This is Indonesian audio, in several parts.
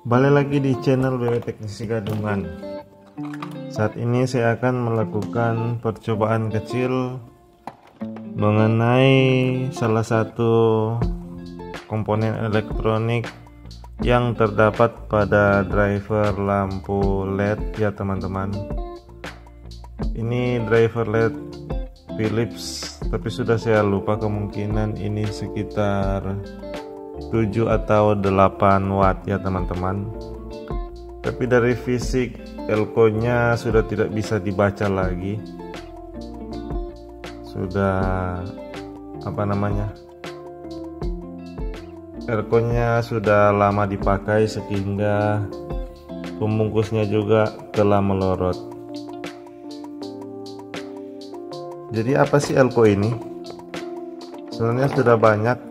Balik lagi di channel BW Teknisi Gadungan. Saat ini saya akan melakukan percobaan kecil mengenai salah satu komponen elektronik yang terdapat pada driver lampu LED ya teman-teman. Ini driver LED Philips, tapi sudah saya lupa, kemungkinan ini sekitar 7 atau 8 watt ya teman-teman. Tapi dari fisik elko-nya sudah tidak bisa dibaca lagi. Sudah elko-nya sudah lama dipakai sehingga pembungkusnya juga telah melorot. Jadi apa sih elko ini? Sebenarnya sudah banyak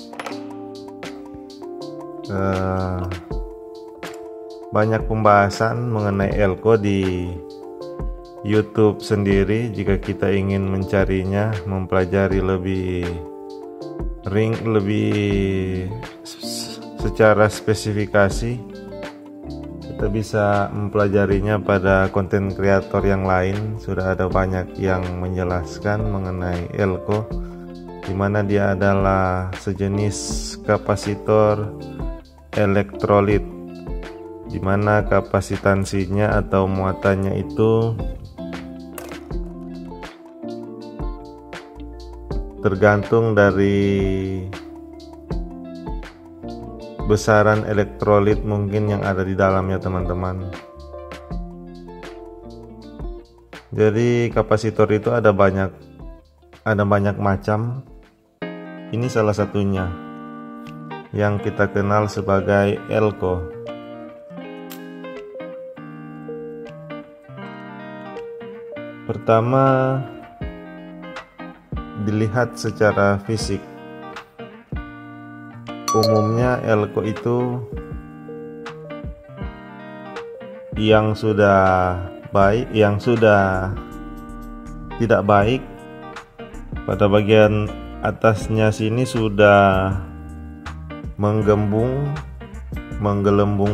pembahasan mengenai elko di YouTube sendiri. Jika kita ingin mencarinya, mempelajari lebih secara spesifikasi, kita bisa mempelajarinya pada konten kreator yang lain. Sudah ada banyak yang menjelaskan mengenai elko, di mana dia adalah sejenis kapasitor elektrolit, di mana kapasitansinya atau muatannya itu tergantung dari besaran elektrolit mungkin yang ada di dalamnya teman-teman. Jadi kapasitor itu ada banyak macam. Ini salah satunya yang kita kenal sebagai elko. Pertama, dilihat secara fisik. Umumnya elko itu yang sudah baik, yang sudah tidak baik, pada bagian atasnya sini sudah menggelembung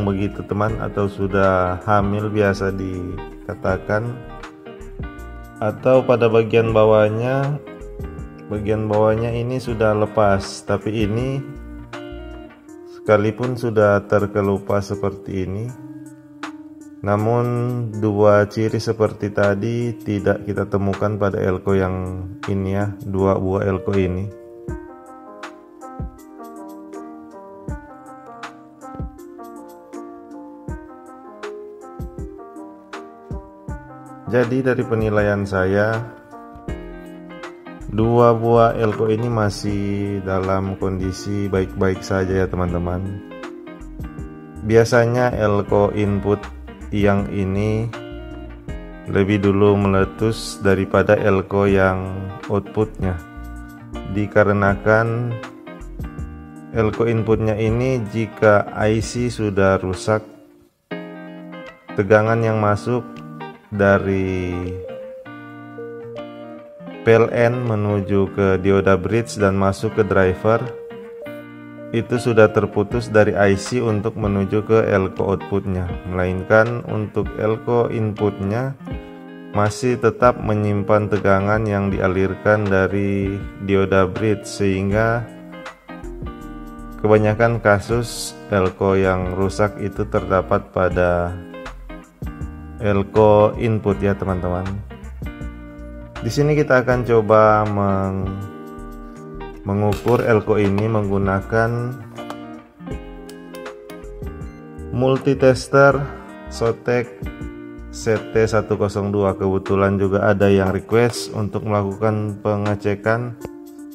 begitu teman, atau sudah hamil biasa dikatakan. Atau pada bagian bawahnya ini sudah lepas, tapi ini sekalipun sudah terkelupas seperti ini, namun dua ciri seperti tadi tidak kita temukan pada elko yang ini ya, dua buah elko ini. Jadi dari penilaian saya, dua buah elko ini masih dalam kondisi baik-baik saja ya teman-teman. Biasanya elko input yang ini lebih dulu meletus daripada elko yang outputnya, dikarenakan elko inputnya ini jika IC sudah rusak, tegangan yang masuk dari PLN menuju ke dioda bridge dan masuk ke driver itu sudah terputus dari IC untuk menuju ke elko outputnya, melainkan untuk elko inputnya masih tetap menyimpan tegangan yang dialirkan dari dioda bridge, sehingga kebanyakan kasus elko yang rusak itu terdapat pada elko input ya teman-teman. Di sini kita akan coba mengukur elko ini menggunakan multitester Sotek CT102. Kebetulan juga ada yang request untuk melakukan pengecekan.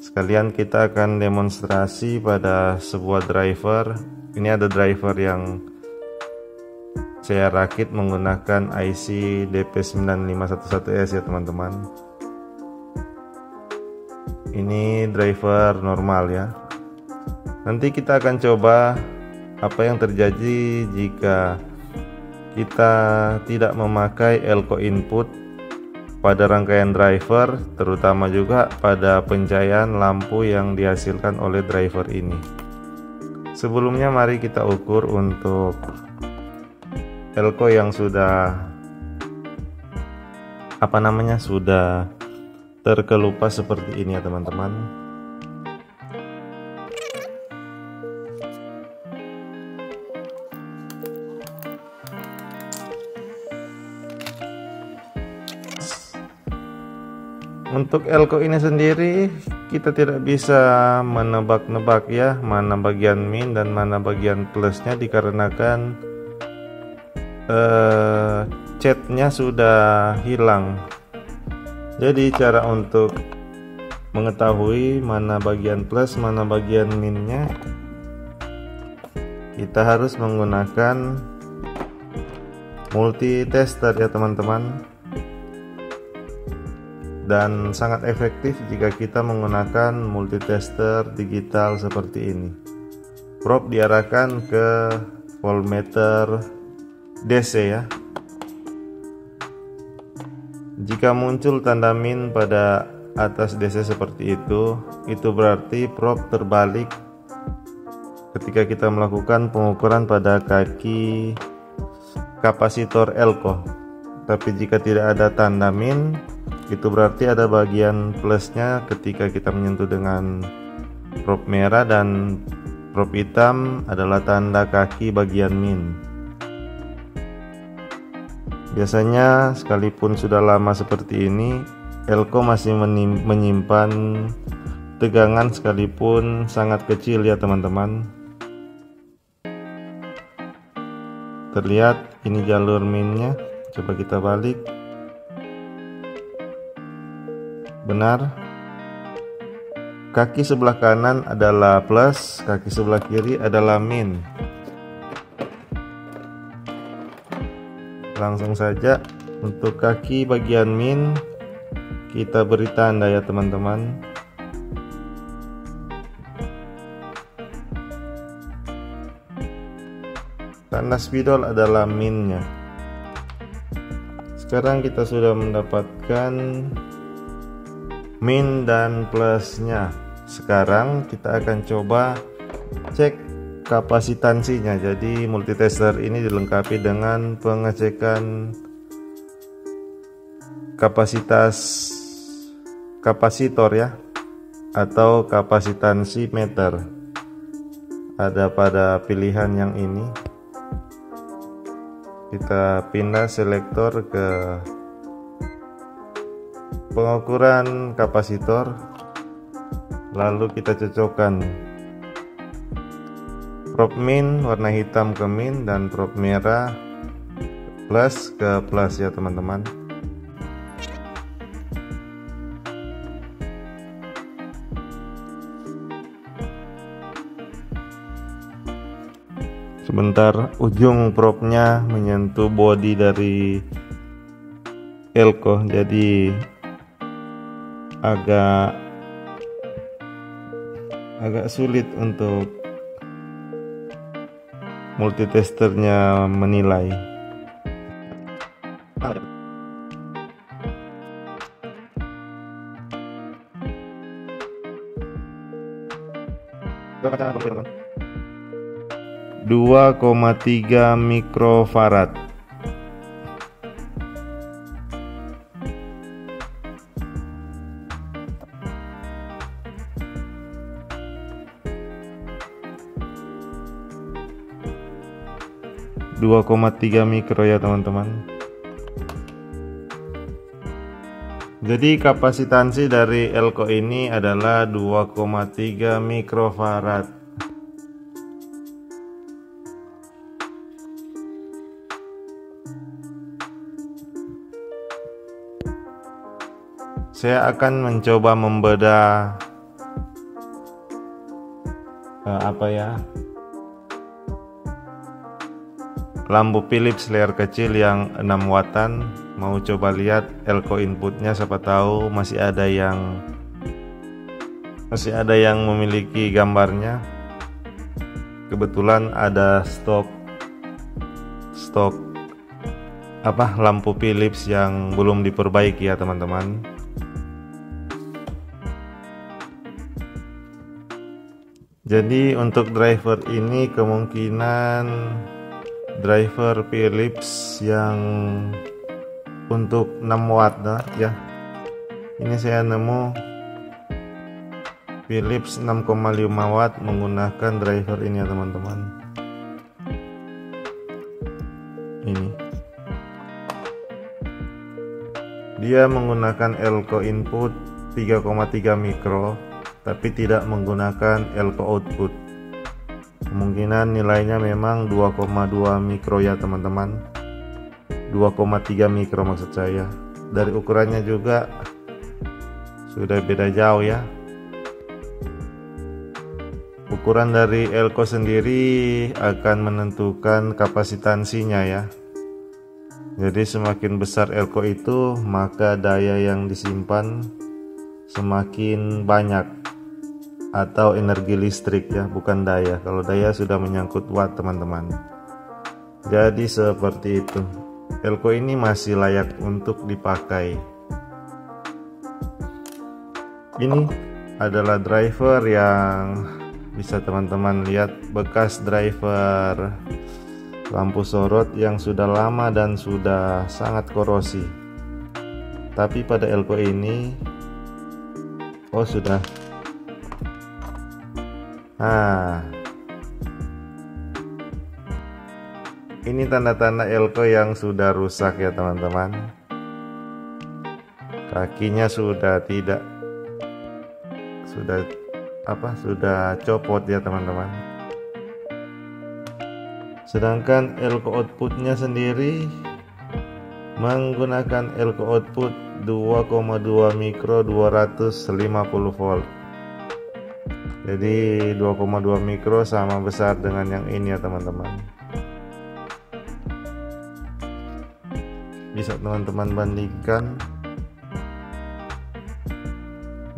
Sekalian kita akan demonstrasi pada sebuah driver. Ini ada driver yang saya rakit menggunakan IC DP9511S ya teman-teman. Ini driver normal ya. Nanti kita akan coba apa yang terjadi jika kita tidak memakai elko input pada rangkaian driver, terutama juga pada pencahayaan lampu yang dihasilkan oleh driver ini. Sebelumnya mari kita ukur untuk elko yang sudah sudah terkelupas seperti ini ya teman-teman. Untuk elko ini sendiri kita tidak bisa menebak-nebak ya mana bagian min dan mana bagian plusnya, dikarenakan catnya sudah hilang. Jadi cara untuk mengetahui mana bagian plus mana bagian minnya, kita harus menggunakan multitester ya teman-teman. Dan sangat efektif jika kita menggunakan multitester digital seperti ini. Probe diarahkan ke voltmeter DC ya. Jika muncul tanda min pada atas DC seperti itu berarti probe terbalik ketika kita melakukan pengukuran pada kaki kapasitor elko. Tapi jika tidak ada tanda min, itu berarti ada bagian plusnya ketika kita menyentuh dengan probe merah, dan probe hitam adalah tanda kaki bagian min. Biasanya sekalipun sudah lama seperti ini, elko masih menyimpan tegangan sekalipun sangat kecil ya teman-teman. Terlihat ini jalur minnya, coba kita balik. Benar, kaki sebelah kanan adalah plus, kaki sebelah kiri adalah min. Langsung saja untuk kaki bagian min kita beri tanda ya teman-teman. Tanda spidol adalah minnya. Sekarang kita sudah mendapatkan min dan plusnya. Sekarang kita akan coba cek kapasitansinya. Jadi multitester ini dilengkapi dengan pengecekan kapasitor ya, atau kapasitansi meter. Ada pada pilihan yang ini. Kita pindah selektor ke pengukuran kapasitor, lalu kita cocokkan probe min warna hitam ke min dan probe merah plus ke plus ya teman-teman. Sebentar ujung probe-nya menyentuh bodi dari elko, jadi agak sulit untuk multitesternya menilai. Dua 2,3 mikrofarad. Dua 2,3 mikro ya teman-teman. Jadi kapasitansi dari elko ini adalah 2,3 mikrofarad. Saya akan mencoba membedah lampu Philips layar kecil yang 6 wattan. Mau coba lihat elko inputnya, siapa tahu masih ada yang memiliki gambarnya. Kebetulan ada stok lampu Philips yang belum diperbaiki ya teman-teman. Jadi untuk driver ini kemungkinan driver Philips yang untuk 6 watt ya. Ini saya nemu Philips 6,5 watt menggunakan driver ini ya teman-teman. Ini dia menggunakan elko input 3,3 mikro tapi tidak menggunakan elko output. Kemungkinan nilainya memang 2,2 mikro ya teman-teman, 2,3 mikro maksud saya. Dari ukurannya juga sudah beda jauh ya. Ukuran dari elko sendiri akan menentukan kapasitansinya ya. Jadi semakin besar elko itu, maka daya yang disimpan semakin banyak, atau energi listrik ya, bukan daya. Kalau daya sudah menyangkut watt teman-teman. Jadi seperti itu. Elko ini masih layak untuk dipakai. Ini adalah driver yang bisa teman-teman lihat, bekas driver lampu sorot yang sudah lama dan sudah sangat korosi. Tapi pada elko ini sudah. Ini tanda-tanda elko yang sudah rusak ya teman-teman. Kakinya sudah sudah copot ya teman-teman. Sedangkan elko outputnya sendiri menggunakan elko output 2,2 mikro 250 volt. Jadi 2,2 mikro sama besar dengan yang ini ya teman-teman. Bisa teman-teman bandingkan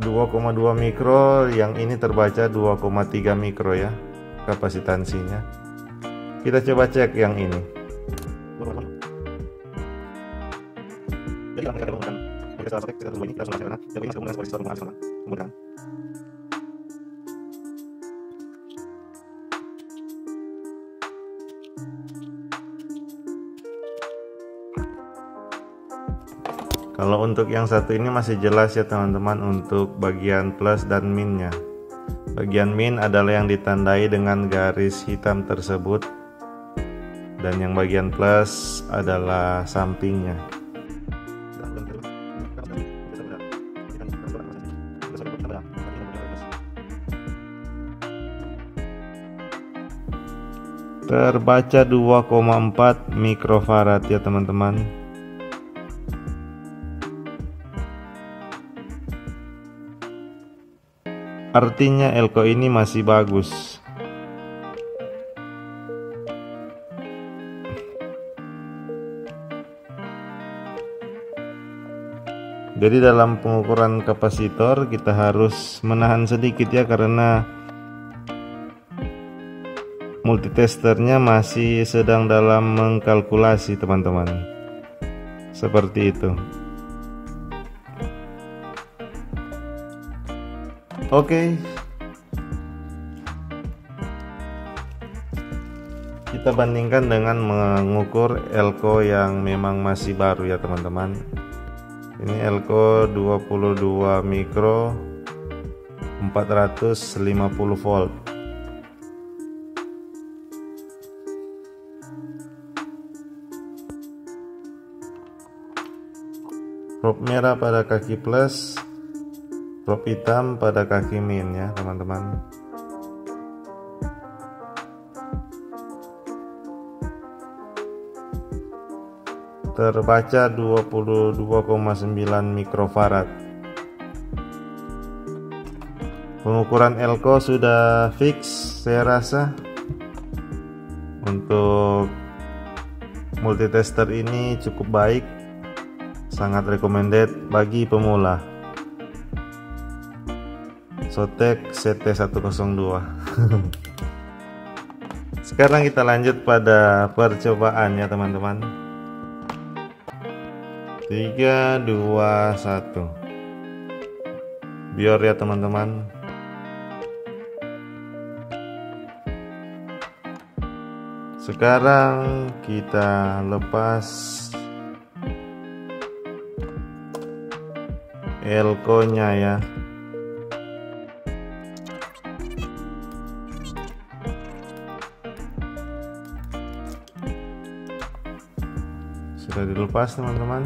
2,2 mikro, yang ini terbaca 2,3 mikro ya kapasitansinya. Kita coba cek yang ini. Kalau untuk yang satu ini masih jelas ya teman-teman, untuk bagian plus dan minnya. Bagian min adalah yang ditandai dengan garis hitam tersebut, dan yang bagian plus adalah sampingnya. Terbaca 2,4 mikrofarad ya teman-teman. Artinya elko ini masih bagus. Jadi dalam pengukuran kapasitor kita harus menahan sedikit ya, karena multitesternya masih sedang dalam mengkalkulasi teman-teman. Seperti itu. Oke. Kita bandingkan dengan mengukur elko yang memang masih baru ya teman-teman. Ini elko 22 mikro 450 volt. Probe merah pada kaki plus, probe hitam pada kaki min ya teman-teman. Terbaca 22,9 mikrofarad. Pengukuran elko sudah fix saya rasa. Untuk multitester ini cukup baik, sangat recommended bagi pemula. Sotek CT102. Sekarang kita lanjut pada percobaan ya teman-teman. 3, 2, 1. Biar ya teman-teman. Sekarang kita lepas elko-nya ya. Sudah dilepas teman-teman.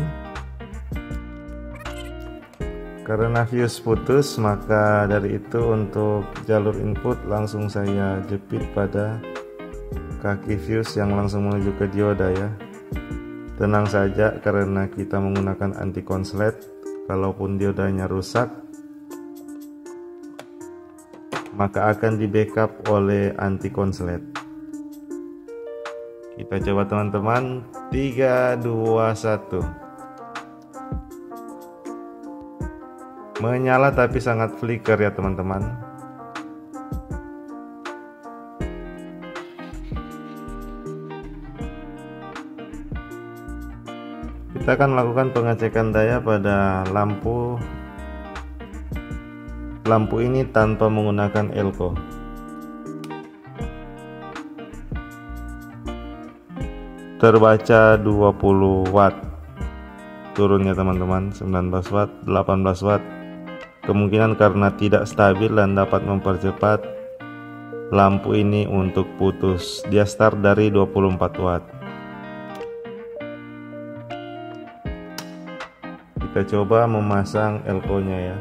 Karena fuse putus, maka dari itu untuk jalur input langsung saya jepit pada kaki fuse yang langsung menuju ke dioda ya. Tenang saja karena kita menggunakan anti konslet. Kalaupun diodanya rusak, maka akan di backup oleh anti konslet. Kita coba teman-teman. 3, 2, 1. Menyala tapi sangat flicker ya teman-teman. Kita akan melakukan pengecekan daya pada lampu ini tanpa menggunakan elko. Terbaca 20 watt turunnya teman-teman, 19 watt, 18 watt. Kemungkinan karena tidak stabil dan dapat mempercepat lampu ini untuk putus. Dia start dari 24 watt. Kita coba memasang elko-nya ya.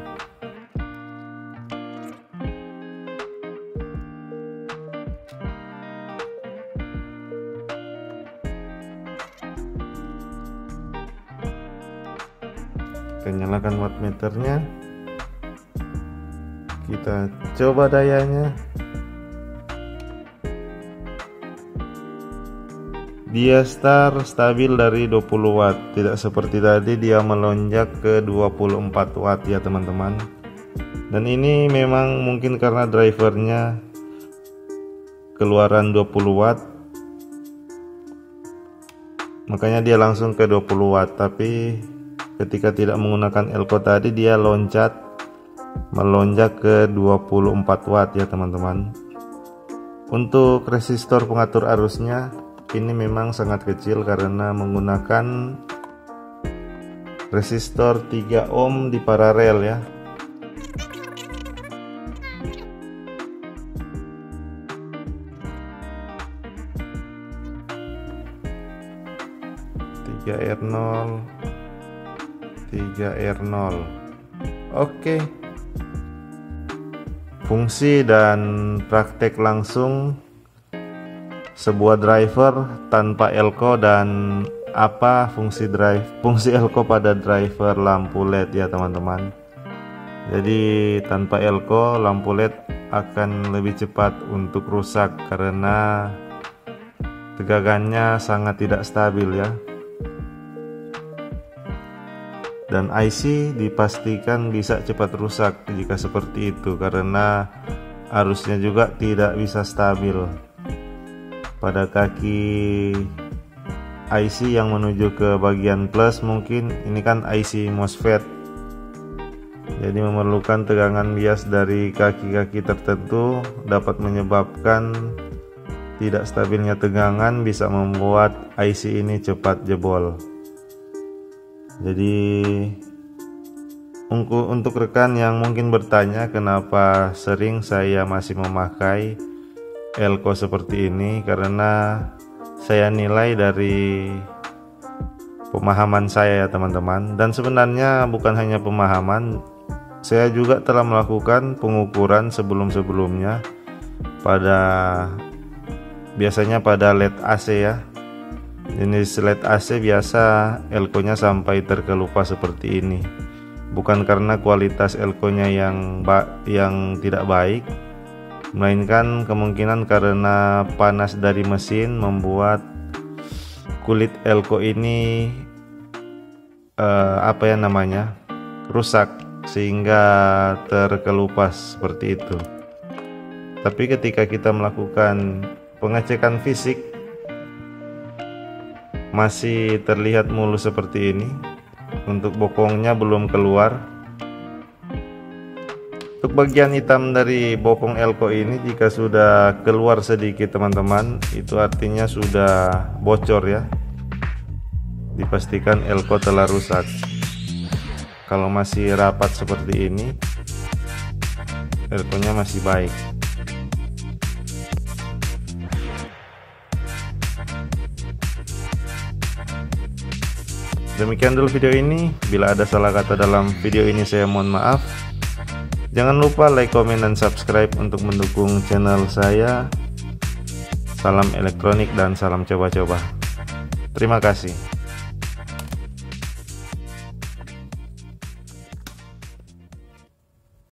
Kita nyalakan wattmeternya. Kita coba dayanya. Dia start stabil dari 20 watt, tidak seperti tadi dia melonjak ke 24 watt ya teman-teman. Dan ini memang mungkin karena drivernya keluaran 20 watt, makanya dia langsung ke 20 watt. Tapi ketika tidak menggunakan elko tadi, dia melonjak ke 24 watt ya teman-teman. Untuk resistor pengatur arusnya ini memang sangat kecil karena menggunakan resistor 3 ohm di paralel ya. Tiga R0. Oke. Fungsi dan praktek langsung sebuah driver tanpa elko dan apa fungsi elko pada driver lampu LED ya teman-teman. Jadi tanpa elko lampu LED akan lebih cepat untuk rusak karena tegangannya sangat tidak stabil ya. Dan IC dipastikan bisa cepat rusak jika seperti itu karena arusnya juga tidak bisa stabil. Pada kaki IC yang menuju ke bagian plus, mungkin ini kan IC MOSFET, jadi memerlukan tegangan bias dari kaki-kaki tertentu dapat menyebabkan tidak stabilnya tegangan, bisa membuat IC ini cepat jebol. Jadi untuk rekan yang mungkin bertanya kenapa sering saya masih memakai elko seperti ini, karena saya nilai dari pemahaman saya ya teman-teman. Dan sebenarnya bukan hanya pemahaman, saya juga telah melakukan pengukuran sebelum-sebelumnya biasanya pada LED AC ya. Jenis LED AC biasa elko-nya sampai terkelupas seperti ini. Bukan karena kualitas elko-nya yang tidak baik, melainkan kemungkinan karena panas dari mesin membuat kulit elko ini rusak sehingga terkelupas seperti itu. Tapi ketika kita melakukan pengecekan fisik, masih terlihat mulus seperti ini. Untuk bokongnya belum keluar. Untuk bagian hitam dari bokong elko ini, jika sudah keluar sedikit teman-teman, itu artinya sudah bocor ya. Dipastikan elko telah rusak. Kalau masih rapat seperti ini, elkonya masih baik. Demikian dulu video ini. Bila ada salah kata dalam video ini, saya mohon maaf. Jangan lupa like, komen, dan subscribe untuk mendukung channel saya. Salam elektronik dan salam coba-coba. Terima kasih.